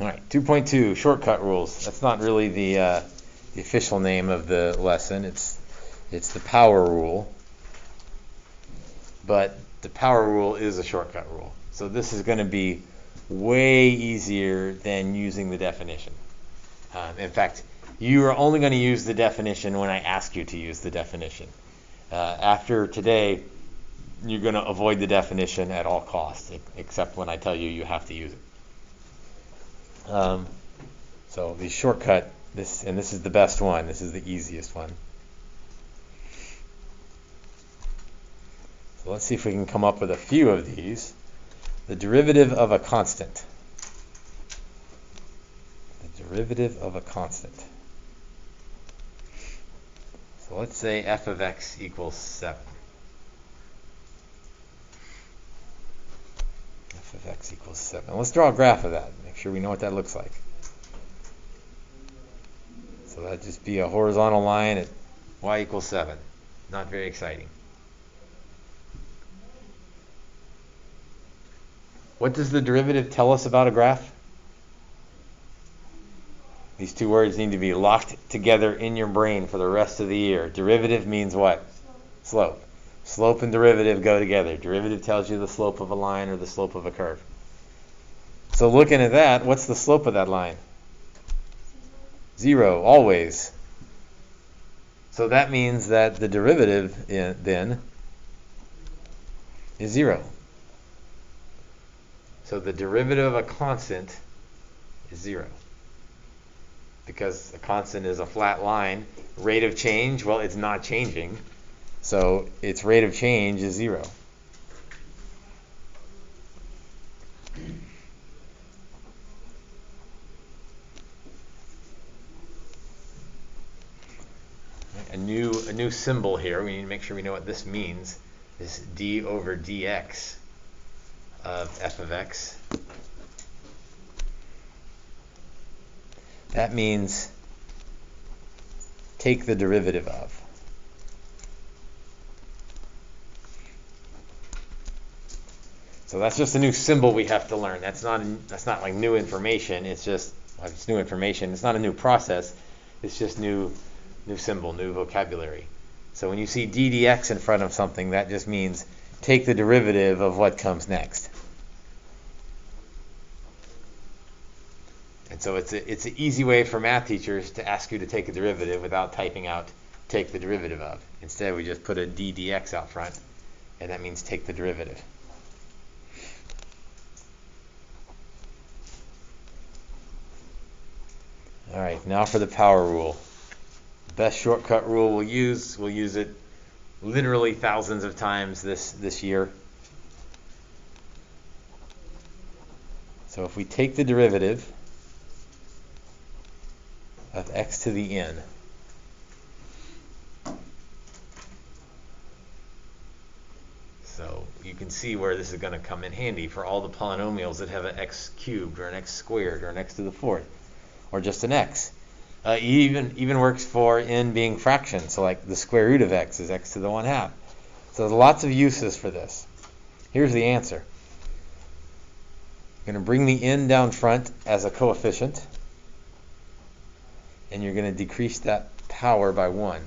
All right, 2.2, shortcut rules. That's not really the official name of the lesson. It's the power rule. But the power rule is a shortcut rule. So this is going to be way easier than using the definition. In fact, you are only going to use the definition when I ask you to use the definition. After today, you're going to avoid the definition at all costs, except when I tell you you have to use it. So the shortcut, this is the best one. This is the easiest one. So let's see if we can come up with a few of these. The derivative of a constant. The derivative of a constant. So let's say f of x equals 7. F of x equals 7. Let's draw a graph of that. Make sure we know what that looks like. So that'd just be a horizontal line at y equals 7. Not very exciting. What does the derivative tell us about a graph? These two words need to be locked together in your brain for the rest of the year. Derivative means what? Slope. Slope and derivative go together. Derivative tells you the slope of a line or the slope of a curve. So looking at that, what's the slope of that line? 0, always. So that means that the derivative then is 0. So the derivative of a constant is 0. Because a constant is a flat line. Rate of change, well, it's not changing. So its rate of change is 0. A new symbol here. We need to make sure we know what this means. This d over dx of f of x. That means take the derivative of. So that's just a new symbol we have to learn. That's not like new information. It's just, well, it's new information. It's not a new process. It's just new symbol, new vocabulary. So when you see d dx in front of something, that just means take the derivative of what comes next. And so it's an easy way for math teachers to ask you to take a derivative without typing out take the derivative of. Instead, we just put a d dx out front, and that means take the derivative. All right, now for the power rule. The best shortcut rule we'll use it literally thousands of times this year. So if we take the derivative of x to the n, so you can see where this is going to come in handy for all the polynomials that have an x cubed or an x squared or an x to the fourth or just an x. Even works for n being fractions, so like the square root of x is x to the 1/2. So there's lots of uses for this. Here's the answer. You're going to bring the n down front as a coefficient, and you're going to decrease that power by 1.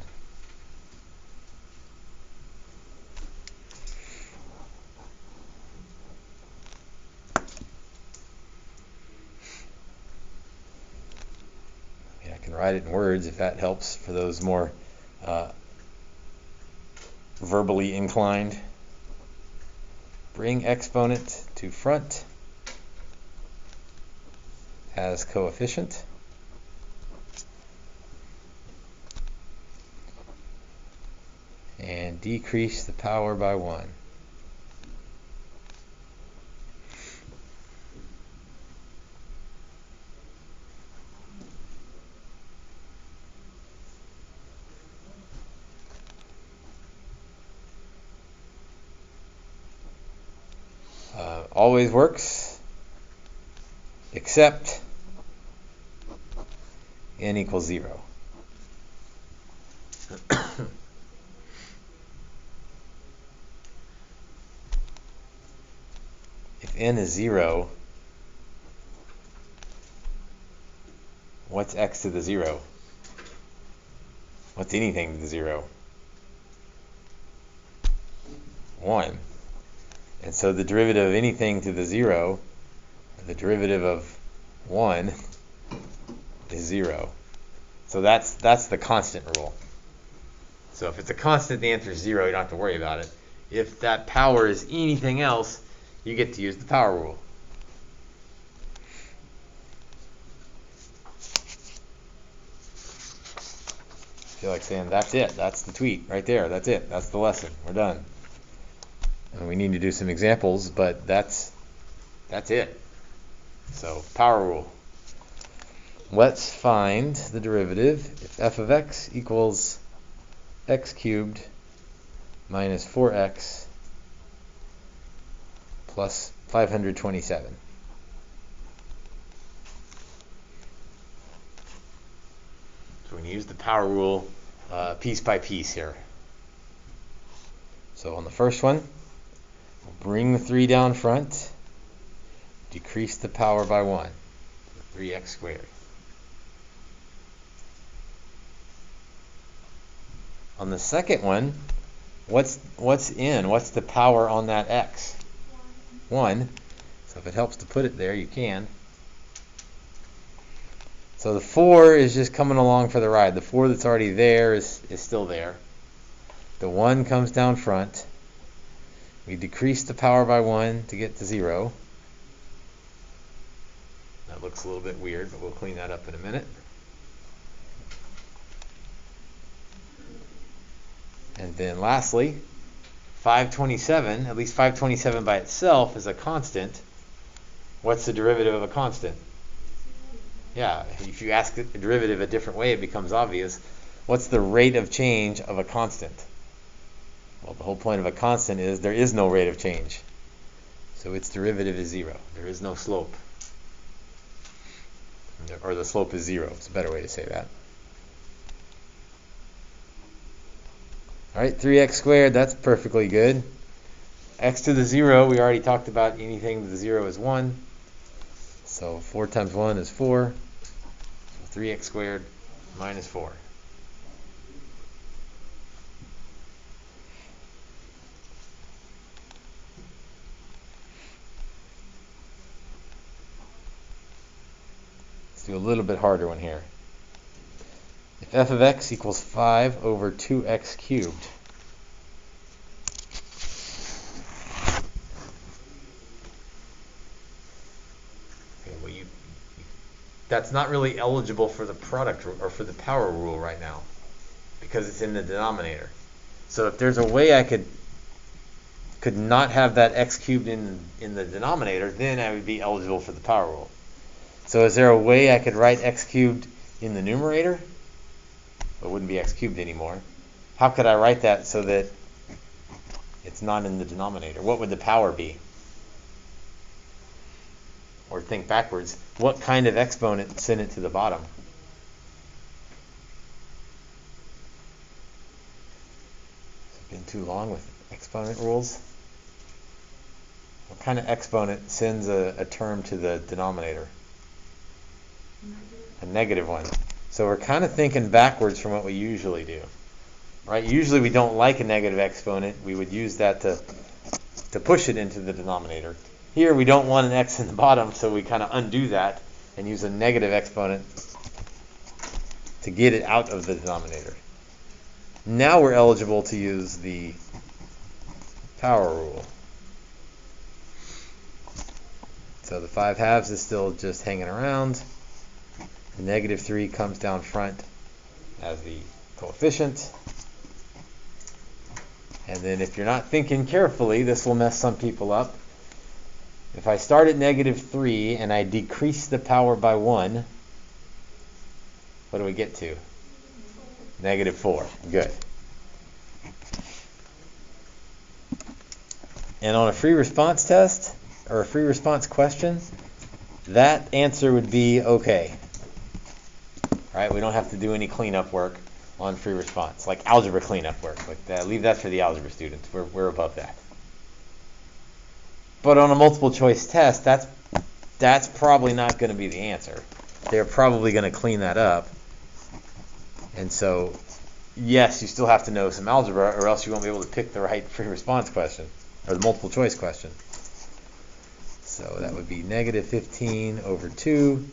I can write it in words if that helps for those more verbally inclined. Bring exponent to front as coefficient. And decrease the power by 1. Always works, except n equals 0. If n is 0, What's x to the 0? What's anything to the 0? 1. And so the derivative of anything to the 0, the derivative of 1 is 0. So that's the constant rule. So if it's a constant, the answer is 0. You don't have to worry about it. If that power is anything else, you get to use the power rule. I feel like saying that's it. That's the tweet right there. That's it. That's the lesson. We're done. And we need to do some examples, but that's it. So power rule. Let's find the derivative if f of x equals x cubed minus 4x plus 527. So we're going to use the power rule piece by piece here. So on the first one, we'll bring the 3 down front, decrease the power by 1, 3x squared. On the second one, what's the power on that x? 1. So if it helps to put it there, you can. So the 4 is just coming along for the ride. The 4 that's already there is still there. The 1 comes down front. We decrease the power by 1 to get to 0. That looks a little bit weird, but we'll clean that up in a minute. And then lastly, 527, at least 527 by itself is a constant. What's the derivative of a constant? Yeah, if you ask the derivative a different way, it becomes obvious. What's the rate of change of a constant? Well, the whole point of a constant is there is no rate of change. So its derivative is 0. There is no slope. Or the slope is 0. It's a better way to say that. All right, 3x squared, that's perfectly good. X to the 0, we already talked about anything to the 0 is 1. So 4 times 1 is 4. So 3x squared minus 4. Let's do a little bit harder one here. If f of x equals 5 over 2x cubed, that's not really eligible for the product or for the power rule right now because it's in the denominator. So if there's a way I could not have that x cubed in the denominator, then I would be eligible for the power rule. So is there a way I could write x cubed in the numerator? It wouldn't be x cubed anymore. How could I write that so that it's not in the denominator? What would the power be? Or think backwards, what kind of exponent sent it to the bottom? It's been too long with exponent rules. What kind of exponent sends a term to the denominator? A negative one. So we're kind of thinking backwards from what we usually do. Right? Usually we don't like a negative exponent. We would use that to push it into the denominator. Here we don't want an x in the bottom, so we kind of undo that and use a negative exponent to get it out of the denominator. Now we're eligible to use the power rule. So the 5/2 is still just hanging around. The negative 3 comes down front as the coefficient. And then if you're not thinking carefully, this will mess some people up. If I start at negative 3 and I decrease the power by 1, what do we get to? Negative 4. Good. And on a free response test, or a free response question, that answer would be okay. Right? We don't have to do any cleanup work on free response, like algebra cleanup work. Leave that for the algebra students. We're above that. But on a multiple choice test, that's probably not going to be the answer. they're probably going to clean that up. And so, yes, you still have to know some algebra, or else you won't be able to pick the right free response question, or the multiple choice question. So that would be negative 15 over 2,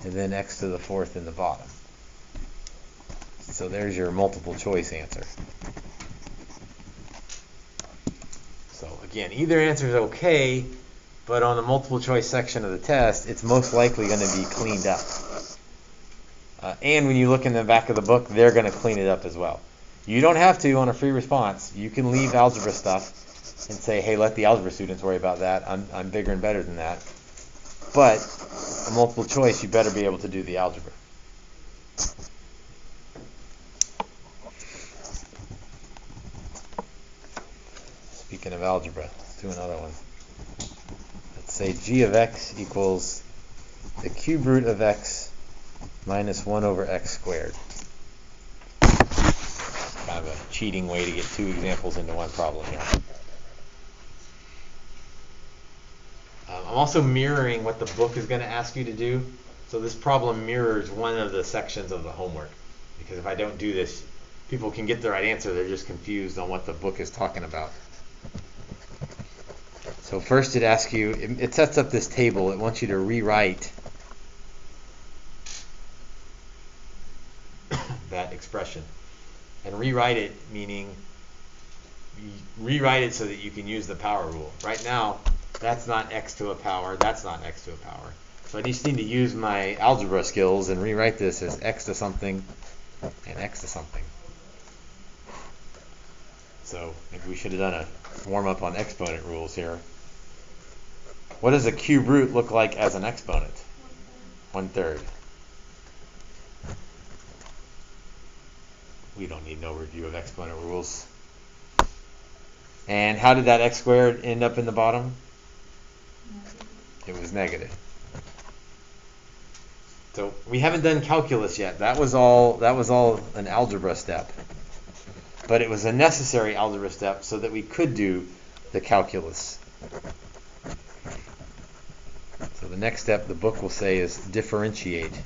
and then x to the 4th in the bottom. So there's your multiple choice answer. So again, either answer is okay, but on the multiple choice section of the test, it's most likely going to be cleaned up. And when you look in the back of the book, they're going to clean it up as well. You don't have to on a free response. You can leave algebra stuff and say, hey, let the algebra students worry about that. I'm bigger and better than that. But a multiple choice, you better be able to do the algebra. Speaking of algebra, let's do another one. Let's say g of x equals the cube root of x minus 1 over x squared. Kind of a cheating way to get two examples into one problem here. I'm also mirroring what the book is going to ask you to do. So this problem mirrors one of the sections of the homework. Because if I don't do this, people can get the right answer. They're just confused on what the book is talking about. So first it asks you, it sets up this table. It wants you to rewrite that expression. And rewrite it, meaning rewrite it so that you can use the power rule. Right now, that's not x to a power, that's not x to a power. So I just need to use my algebra skills and rewrite this as x to something and x to something. So maybe we should have done a warm-up on exponent rules here. What does a cube root look like as an exponent? 1/3. We don't need no review of exponent rules. And how did that x squared end up in the bottom? It was negative. So we haven't done calculus yet. That was all an algebra step. But it was a necessary algebra step so that we could do the calculus. So the next step the book will say is differentiate.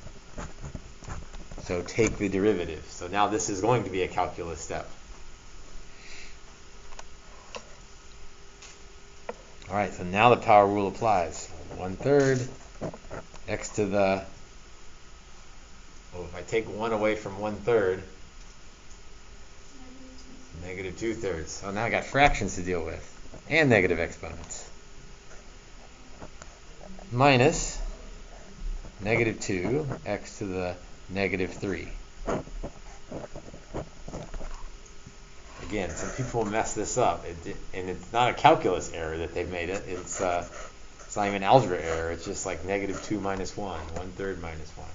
So take the derivative. So now this is going to be a calculus step. All right, so now the power rule applies. 1/3 x to the, if I take 1 away from 1/3, negative 2/3. So now I got fractions to deal with and negative exponents. Minus negative 2 x to the negative 3. Again, some people mess this up, and it's not a calculus error that they've made it. It's not even an algebra error. It's just like negative 2 minus 1, 1/3 minus 1.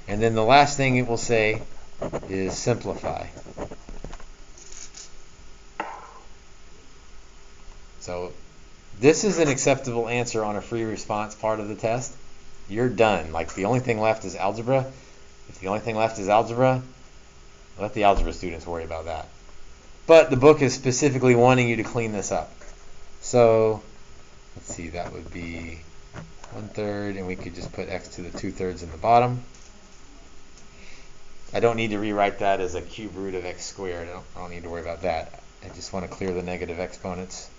And then the last thing it will say is simplify. So this is an acceptable answer on a free response part of the test. You're done. Like the only thing left is algebra. If the only thing left is algebra, let the algebra students worry about that. But the book is specifically wanting you to clean this up. So let's see, that would be 1/3, and we could just put x to the 2/3 in the bottom. I don't need to rewrite that as a cube root of x squared. I don't need to worry about that. I just want to clear the negative exponents.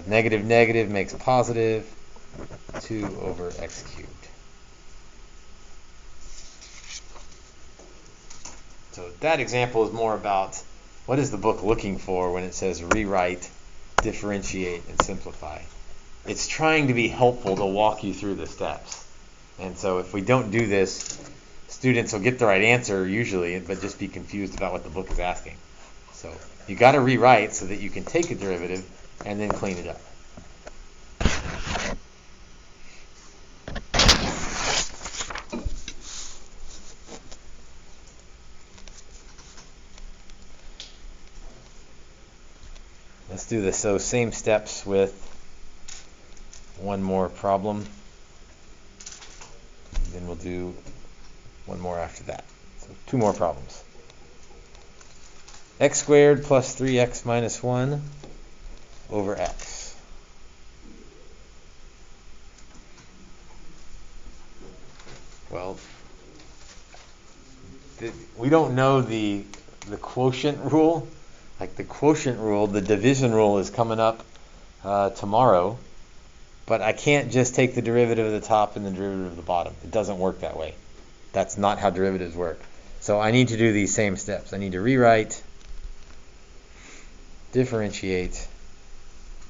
Negative negative makes positive 2 over x cubed. So that example is more about what is the book looking for when it says rewrite, differentiate, and simplify. It's trying to be helpful to walk you through the steps. And so if we don't do this, students will get the right answer usually, but just be confused about what the book is asking. So you got to rewrite so that you can take a derivative and then clean it up. Let's do this. So same steps with one more problem. And then we'll do one more after that. So 2 more problems. X squared plus 3x minus 1 over x. Well, we don't know the quotient rule. Like the quotient rule, the division rule is coming up tomorrow, but I can't just take the derivative of the top and the derivative of the bottom. It doesn't work that way. That's not how derivatives work. So I need to do these same steps. I need to rewrite, differentiate,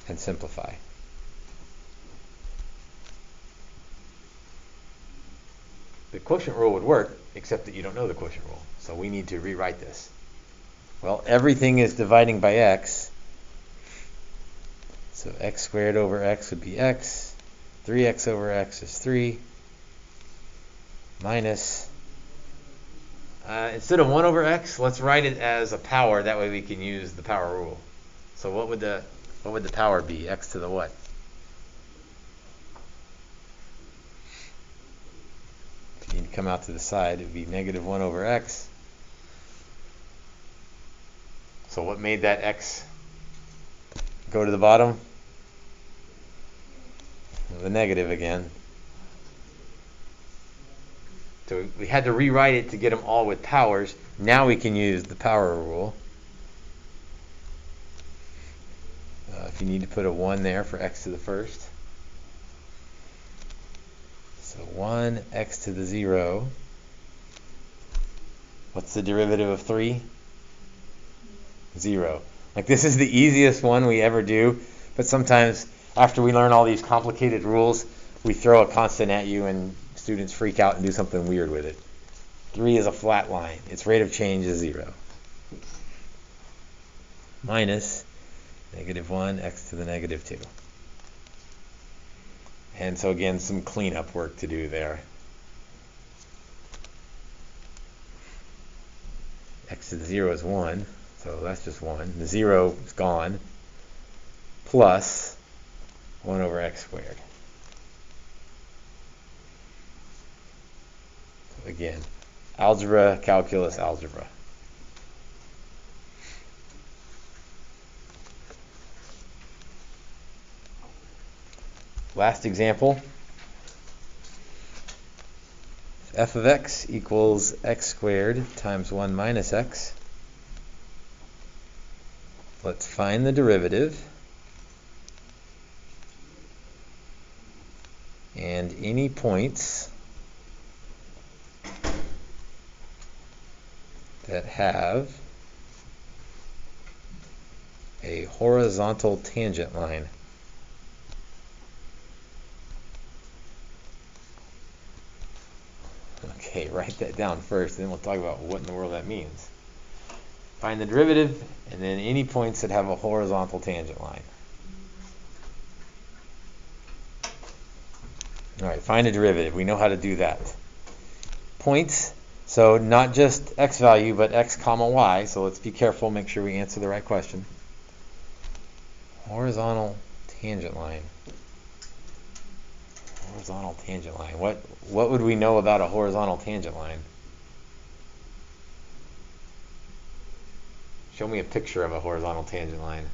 and simplify. The quotient rule would work, except that you don't know the quotient rule. So we need to rewrite this. Well, everything is dividing by x. So x squared over x would be x. 3x over x is 3. Minus, instead of 1 over x, let's write it as a power. That way we can use the power rule. So what would the power be? X to the what? If you need to come out to the side, it would be negative 1 over x. So what made that x go to the bottom? The negative again. So we had to rewrite it to get them all with powers. Now we can use the power rule. If you need to put a 1 there for x to the first. So 1 x to the 0. What's the derivative of 3? 0. Like, this is the easiest one we ever do, but sometimes after we learn all these complicated rules, we throw a constant at you and students freak out and do something weird with it. 3 is a flat line. Its rate of change is 0. Minus negative 1 x to the negative 2. And so again, some cleanup work to do there. X to the 0 is 1, so that's just 1. The 0 is gone. Plus 1 over x squared. So again, algebra, calculus, algebra. Last example. F of x equals x squared times 1 minus x. Let's find the derivative. And any points that have a horizontal tangent line. Okay, write that down first, then we'll talk about what in the world that means. Find the derivative, and then any points that have a horizontal tangent line. All right, find a derivative. We know how to do that. Points, so not just x value, but x comma y. So let's be careful, make sure we answer the right question. Horizontal tangent line. Horizontal tangent line. What would we know about a horizontal tangent line? Show me a picture of a horizontal tangent line.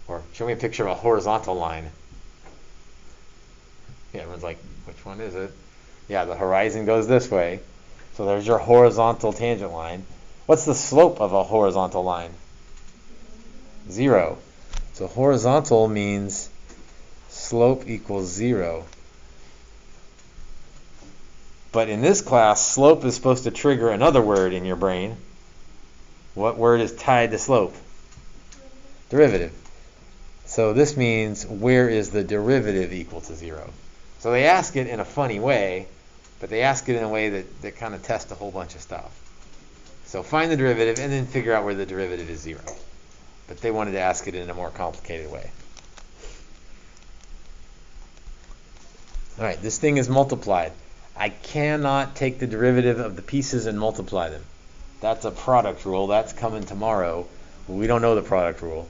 Or show me a picture of a horizontal line. Yeah, everyone's like, which one is it? Yeah, the horizon goes this way. So there's your horizontal tangent line. What's the slope of a horizontal line? 0. So horizontal means slope equals 0. But in this class, slope is supposed to trigger another word in your brain. What word is tied to slope? Derivative. So this means, where is the derivative equal to 0? So they ask it in a funny way, but they ask it in a way that kind of tests a whole bunch of stuff. So find the derivative and then figure out where the derivative is 0. But they wanted to ask it in a more complicated way. All right, this thing is multiplied. I cannot take the derivative of the pieces and multiply them. That's a product rule. That's coming tomorrow. We don't know the product rule.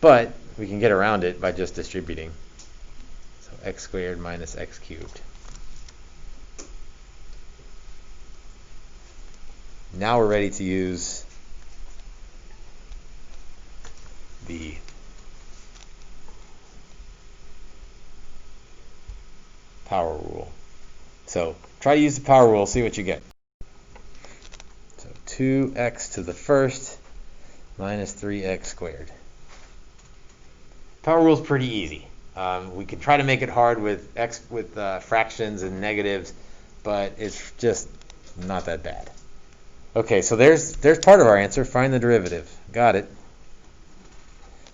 But we can get around it by just distributing. So x squared minus x cubed. Now we're ready to use the power rule. So try to use the power rule, see what you get. So 2x to the first minus 3x squared. Power rule is pretty easy. We can try to make it hard with fractions and negatives, but it's just not that bad. Okay, so there's part of our answer. Find the derivative. Got it.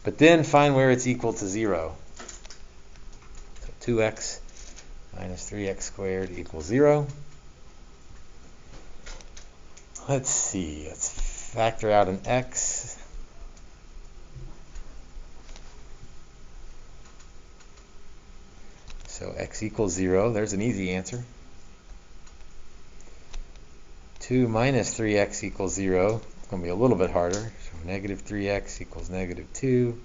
But then find where it's equal to 0. So 2x minus 3x squared equals 0. Let's see. Let's factor out an x. So x equals 0. There's an easy answer. 2 minus 3x equals 0. It's going to be a little bit harder. So negative 3x equals negative 2.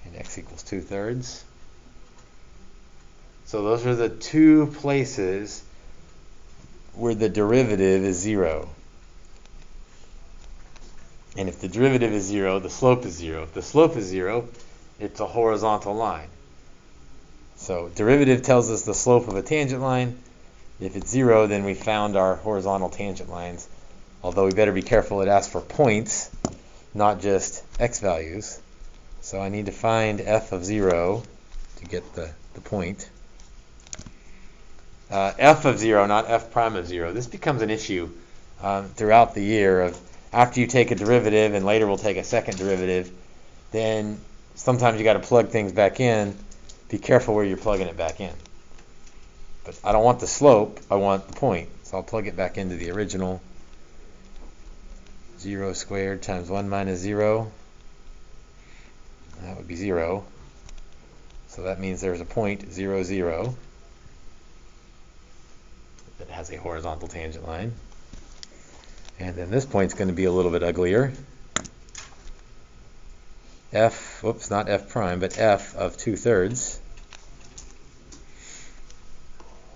And x equals 2/3. So those are the two places where the derivative is 0. And if the derivative is 0, the slope is 0. If the slope is 0, it's a horizontal line. So derivative tells us the slope of a tangent line. If it's 0, then we found our horizontal tangent lines. Although we better be careful, it asks for points, not just x values. So I need to find f of 0 to get the point. F of 0, not f prime of 0. This becomes an issue throughout the year of after you take a derivative and later we'll take a second derivative, then sometimes you got to plug things back in. Be careful where you're plugging it back in. But I don't want the slope, I want the point. So I'll plug it back into the original. 0 squared times 1 minus 0. That would be 0. So that means there's a point 0, 0 that has a horizontal tangent line. And then this point's going to be a little bit uglier. F, whoops, not f prime, but f of 2/3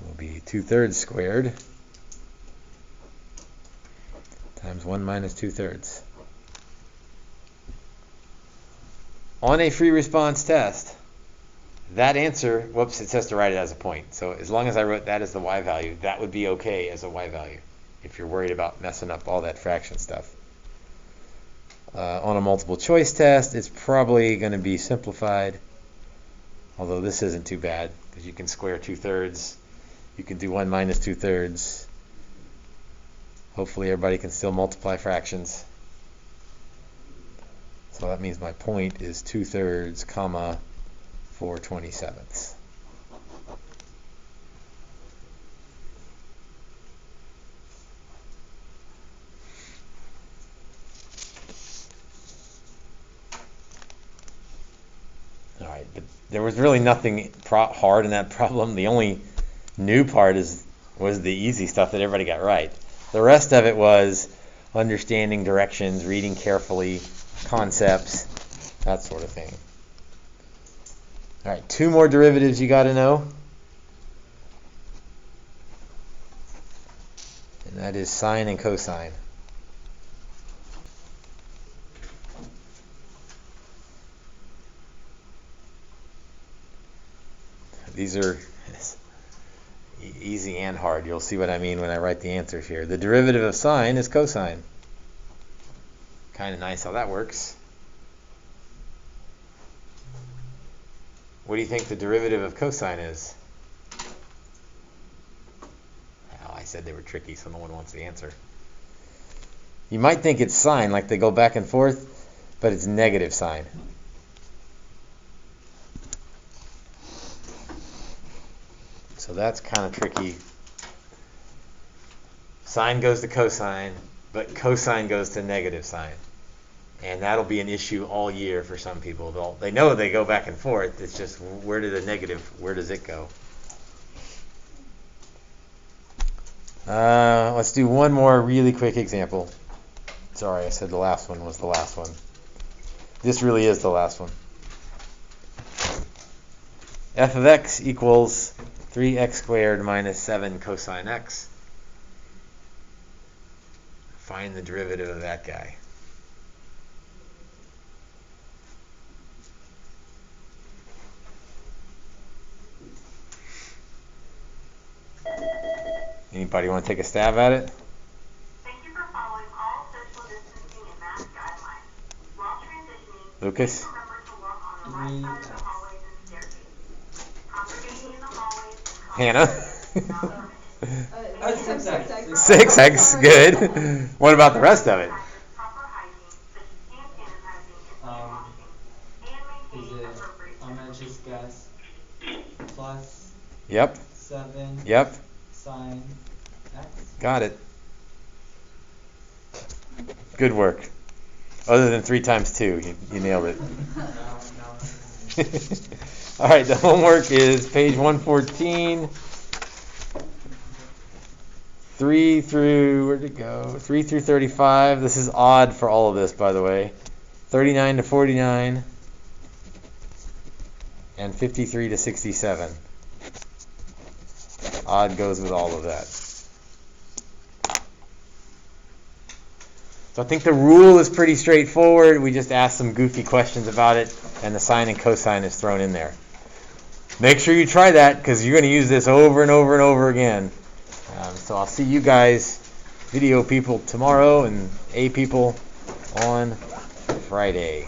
will be 2/3 squared times 1 minus 2/3. On a free response test, that answer, whoops, it says to write it as a point. So as long as I wrote that as the y value, that would be okay as a y value if you're worried about messing up all that fraction stuff. On a multiple choice test, it's probably going to be simplified, although this isn't too bad because you can square 2/3. You can do 1 minus 2/3. Hopefully everybody can still multiply fractions. So that means my point is 2/3, comma, 4/27. All right, but there was really nothing hard in that problem. The only new part was the easy stuff that everybody got right. The rest of it was understanding directions, reading carefully, concepts, that sort of thing. All right, 2 more derivatives you got to know. And that is sine and cosine. These are easy and hard. You'll see what I mean when I write the answers here. The derivative of sine is cosine. Kind of nice how that works. What do you think the derivative of cosine is? Oh, I said they were tricky, so no one wants the answer. You might think it's sine, like they go back and forth, but it's negative sine. So that's kind of tricky. Sine goes to cosine, but cosine goes to negative sine. And that'll be an issue all year for some people. They know they go back and forth. It's just where does it go? Let's do one more really quick example. Sorry, I said the last one was the last one. This really is the last one. F of x equals 3x squared minus 7 cosine x. Find the derivative of that guy. Anybody want to take a stab at it? Thank you for following all social distancing and mask guidelines. While transitioning, Lucas? please remember to walk on the right side of the hallways and staircase. Congregating in the hallways and Hannah? is not permitted. 6x, good. What about the rest of it? Practice proper hygiene, such as hand sanitizing and hand washing, and Is maintaining it, appropriate I'm gonna just guess, plus Yep, 7 yep, sine x? got it. Good work. Other than 3 times 2, you nailed it. No. All right, the homework is page 114. 3 through, where'd it go? 3 through 35. This is odd for all of this, by the way. 39 to 49. And 53 to 67. Odd goes with all of that. So I think the rule is pretty straightforward. We just ask some goofy questions about it, and the sine and cosine is thrown in there. Make sure you try that, because you're going to use this over and over and over again. So I'll see you guys, video people, tomorrow, and A people on Friday.